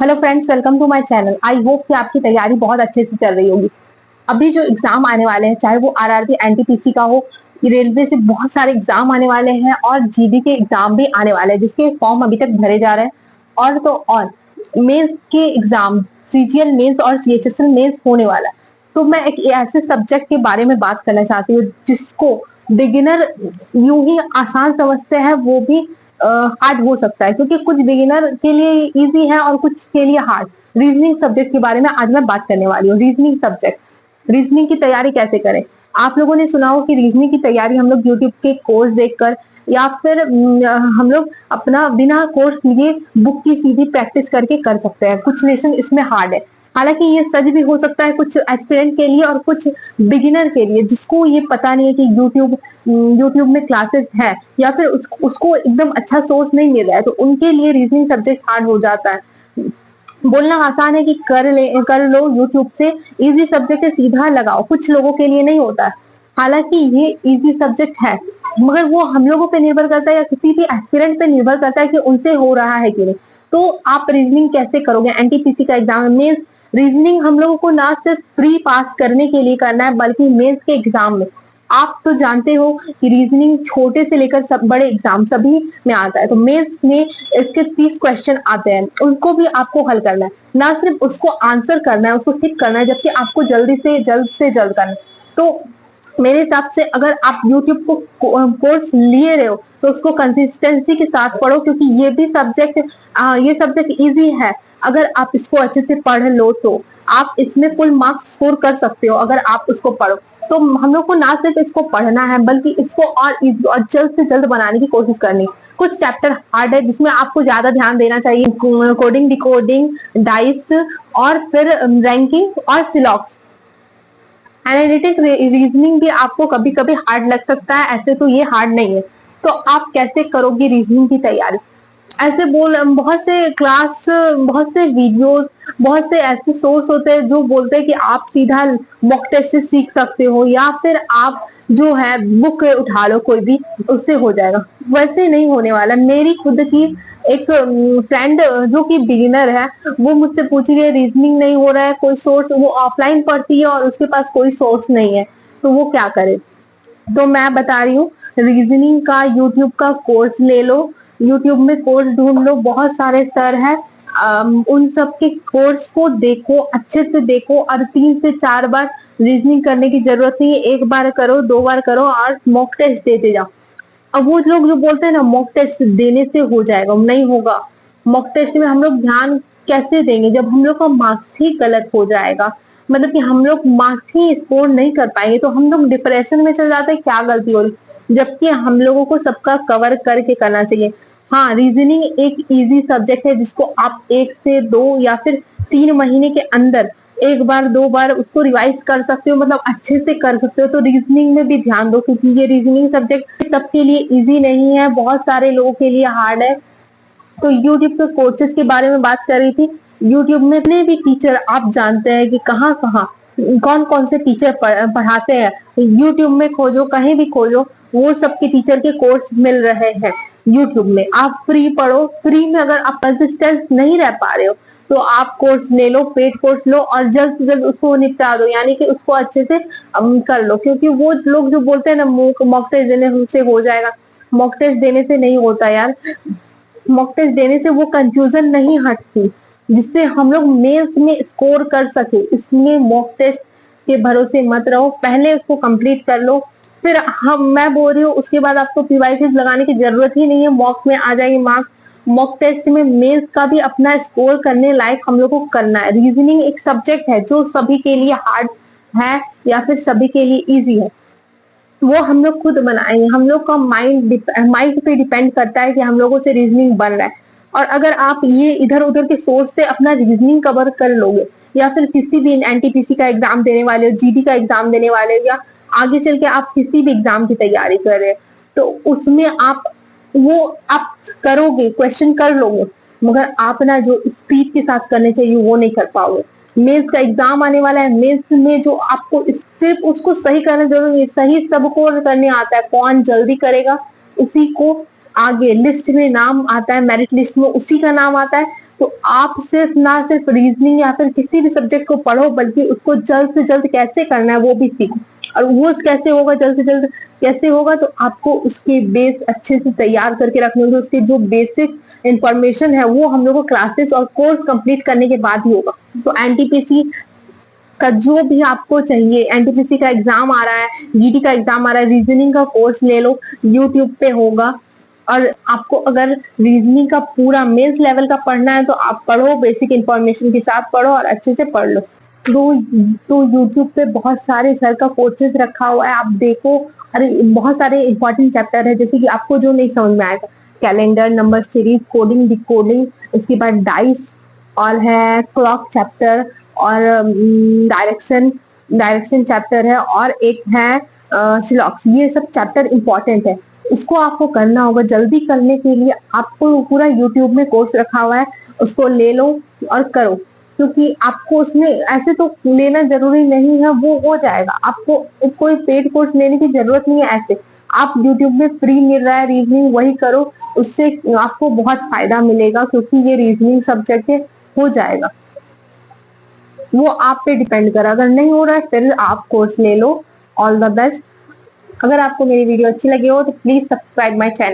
Hello friends, welcome to my channel. I hope कि आपकी तैयारी बहुत अच्छे से चल रही होगी। अभी जो एग्जाम आने वाले हैं, चाहे वो आरआरबी एनटीपीसी का हो, रेलवे से बहुत सारे एग्जाम आने वाले हैं और जीडी के एग्जाम भी आने वाले हैं जिसके फॉर्म अभी तक भरे जा रहे हैं। और मेंस के एग्जाम, सीजीएल मेंस और सीएचएसएल मेंस होने वाला है। तो मैं एक ऐसे सब्जेक्ट के बारे में बात करना चाहती हूँ जिसको बिगिनर यूं ही आसान समझते हैं, वो भी हार्ड हो सकता है, क्योंकि कुछ बिगिनर के लिए इजी है और कुछ के लिए हार्ड। रीजनिंग सब्जेक्ट के बारे में आज मैं बात करने वाली हूँ। रीजनिंग सब्जेक्ट, रीजनिंग की तैयारी कैसे करें। आप लोगों ने सुना हो कि रीजनिंग की तैयारी हम लोग यूट्यूब के कोर्स देखकर या फिर हम लोग अपना बिना कोर्स लिए बुक की सीधी प्रैक्टिस करके कर सकते हैं। कुछ लेसन इसमें हार्ड है, हालांकि ये सच भी हो सकता है कुछ एस्पिरेंट के लिए और कुछ बिगिनर के लिए जिसको ये पता नहीं है कि यूट्यूब में क्लासेस है या फिर उसको एकदम अच्छा सोर्स नहीं मिल रहा है, तो उनके लिए रीजनिंग सब्जेक्ट हार्ड हो जाता है। बोलना आसान है कि कर लो यूट्यूब से, इजी सब्जेक्ट है सीधा लगाओ, कुछ लोगों के लिए नहीं होता है। हालांकि ये इजी सब्जेक्ट है, मगर वो हम लोगों पे निर्भर करता है या किसी भी एस्पिरेंट पे निर्भर करता है कि उनसे हो रहा है कि नहीं। तो आप रीजनिंग कैसे करोगे एनटीपीसी का एग्जाम में। रीजनिंग हम लोगों को ना सिर्फ प्री पास करने के लिए करना है, बल्कि मेंस के एग्जाम में। आप तो जानते हो कि रीजनिंग छोटे से लेकर सब बड़े एग्जाम सभी में आता है। तो मेंस में इसके 30 क्वेश्चन आते हैं, उनको भी आपको हल करना है, ना सिर्फ उसको आंसर करना है, उसको टिक करना है, जबकि आपको जल्दी से जल्द करना है। तो मेरे हिसाब से अगर आप यूट्यूब को कोर्स लिए रहे हो तो उसको कंसिस्टेंसी के साथ पढ़ो, क्योंकि ये सब्जेक्ट इजी है। अगर आप इसको अच्छे से पढ़ लो तो आप इसमें फुल मार्क्स स्कोर कर सकते हो अगर आप उसको पढ़ो। तो हम लोग को ना सिर्फ इसको पढ़ना है, बल्कि इसको और इजी और जल्द से जल्द बनाने की कोशिश करनी। कुछ चैप्टर हार्ड है जिसमें आपको ज्यादा ध्यान देना चाहिए, कोडिंग, डिकोडिंग, डाइस और फिर रैंकिंग और सिलॉक्स। एनालिटिक रीजनिंग भी आपको कभी कभी हार्ड लग सकता है, ऐसे तो ये हार्ड नहीं है। तो आप कैसे करोगे रीजनिंग की तैयारी। ऐसे बहुत से वीडियोस, बहुत से ऐसे सोर्स होते हैं जो बोलते हैं कि आप सीधा मॉक टेस्ट से सीख सकते हो या फिर आप जो है बुक उठा लो कोई भी, उससे हो जाएगा। वैसे नहीं होने वाला। मेरी खुद की एक फ्रेंड जो कि बिगिनर है, वो मुझसे पूछ रही है रीजनिंग नहीं हो रहा है, कोई सोर्स, वो ऑफलाइन पढ़ती है और उसके पास कोई सोर्स नहीं है, तो वो क्या करे। तो मैं बता रही हूँ, रीजनिंग का यूट्यूब का कोर्स ले लो। यूट्यूब में कोर्स ढूंढ लो, बहुत सारे सर हैं। उन सब के कोर्स को देखो, अच्छे से देखो और 3 से 4 बार रीजनिंग करने की जरूरत नहीं है। एक बार करो, 2 बार करो और मॉक टेस्ट देते जाओ। अब वो लोग जो बोलते हैं ना मॉक टेस्ट देने से हो जाएगा, नहीं होगा। मॉक टेस्ट में हम लोग ध्यान कैसे देंगे जब हम लोग का मार्क्स ही गलत हो जाएगा, मतलब कि हम लोग मार्क्स ही स्कोर नहीं कर पाएंगे, तो हम लोग डिप्रेशन में चल जाते हैं, क्या गलती हो रही। जबकि हम लोगों को सबका कवर करके करना चाहिए। हाँ, रीजनिंग एक इजी सब्जेक्ट है जिसको आप 1 से 2 या फिर 3 महीने के अंदर 1 बार 2 बार उसको रिवाइज कर सकते हो, मतलब अच्छे से कर सकते हो। तो रीजनिंग में भी ध्यान दो, क्योंकि ये रीजनिंग सब्जेक्ट सबके लिए इजी नहीं है, बहुत सारे लोगों के लिए हार्ड है। तो यूट्यूब के कोर्सेज के बारे में बात कर रही थी। यूट्यूब में इतने भी टीचर आप जानते हैं कि कहाँ कहाँ कौन कौन से टीचर पढ़ाते हैं। यूट्यूब में खोजो, कहीं भी खोजो, वो सबके टीचर के कोर्स मिल रहे हैं यूट्यूब में। आप फ्री पढ़ो, फ्री में अगर आप कंसिस्टेंट नहीं रह पा रहे हो तो आप कोर्स ले लो, पेड कोर्स लो और जल्द से जल्द उसको निपटा दो, यानी कि उसको अच्छे से कर लो। क्योंकि वो लोग जो बोलते हैं ना मॉक टेस्ट देने से हो जाएगा, मॉक टेस्ट देने से नहीं होता यार। मॉक टेस्ट देने से वो कंफ्यूजन नहीं हटती जिससे हम लोग मेंस में स्कोर कर सके। इसलिए मॉक टेस्ट के भरोसे मत रहो, पहले उसको कंप्लीट कर लो। फिर मैं बोल रही हूँ उसके बाद आपको पीवाईक्यूज लगाने की जरूरत ही नहीं है, मॉक में आ जाएंगे मार्क्स। मॉक टेस्ट में मेंस का भी अपना स्कोर करने लायक हम लोग को करना है। रीजनिंग एक सब्जेक्ट है जो सभी के लिए हार्ड है या फिर सभी के लिए इजी है, वो हम लोग खुद बनाएंगे। हम लोग का माइंड पे डिपेंड करता है कि हम लोगों से रीजनिंग बन रहा है। और अगर आप ये इधर उधर के सोर्स से अपना रीजनिंग कवर कर लोगे या फिर किसी भी एनटीपीसी का एग्जाम देने वाले हो, जीडी का एग्जाम देने वाले हो, या आगे चल के आप किसी भी एग्जाम की तैयारी कर रहे हो, तो उसमें आप करोगे, क्वेश्चन कर लोगे, मगर आप ना जो स्पीड के साथ करने चाहिए वो नहीं कर पाओगे। मेंस का एग्जाम आने वाला है, मेंस में जो आपको सिर्फ उसको सही करना जरूरी है। सही सबको करने आता है, कौन जल्दी करेगा उसी को आगे लिस्ट में नाम आता है, मेरिट लिस्ट में उसी का नाम आता है। तो आप सिर्फ ना सिर्फ रीजनिंग या फिर किसी भी सब्जेक्ट को पढ़ो, बल्कि उसको जल्द से जल्द कैसे करना है वो भी सीखो। और वो कैसे होगा, जल्द से जल्द कैसे होगा, तो आपको उसके बेस अच्छे से तैयार करके रखने होंगे। उसके जो बेसिक इंफॉर्मेशन है वो हम लोग को क्लासेस और कोर्स कंप्लीट करने के बाद ही होगा। तो एनटीपीसी का जो भी आपको चाहिए, एनटीपीसी का एग्जाम आ रहा है, जीडी का एग्जाम आ रहा है, रीजनिंग का कोर्स ले लो, यूट्यूब पे होगा। और आपको अगर रीजनिंग का पूरा मेंस लेवल का पढ़ना है तो आप पढ़ो, बेसिक इंफॉर्मेशन के साथ पढ़ो और अच्छे से पढ़ लो। तो यूट्यूब पे बहुत सारे सर का कोर्सेज रखा हुआ है, आप देखो। अरे बहुत सारे इंपॉर्टेंट चैप्टर है, जैसे कि आपको जो नहीं समझ में आएगा, calendar, number series, coding, decoding, इसके बाद डाइस, और है क्लॉक चैप्टर, और डायरेक्शन डायरेक्शन चैप्टर है, और एक है सिलॉक्स। ये सब चैप्टर इंपॉर्टेंट है, इसको आपको करना होगा। जल्दी करने के लिए आपको पूरा यूट्यूब में कोर्स रखा हुआ है, उसको ले लो और करो। क्योंकि आपको उसमें ऐसे तो लेना जरूरी नहीं है, वो हो जाएगा। आपको कोई पेड कोर्स लेने की जरूरत नहीं है। ऐसे आप यूट्यूब में फ्री मिल रहा है रीजनिंग, वही करो, उससे आपको बहुत फायदा मिलेगा। क्योंकि ये रीजनिंग सब्जेक्ट है, हो जाएगा। वो आप पे डिपेंड कर, अगर नहीं हो रहा है फिर आप कोर्स ले लो। All the best. अगर आपको मेरी वीडियो अच्छी लगी हो तो प्लीज सब्सक्राइब माय चैनल।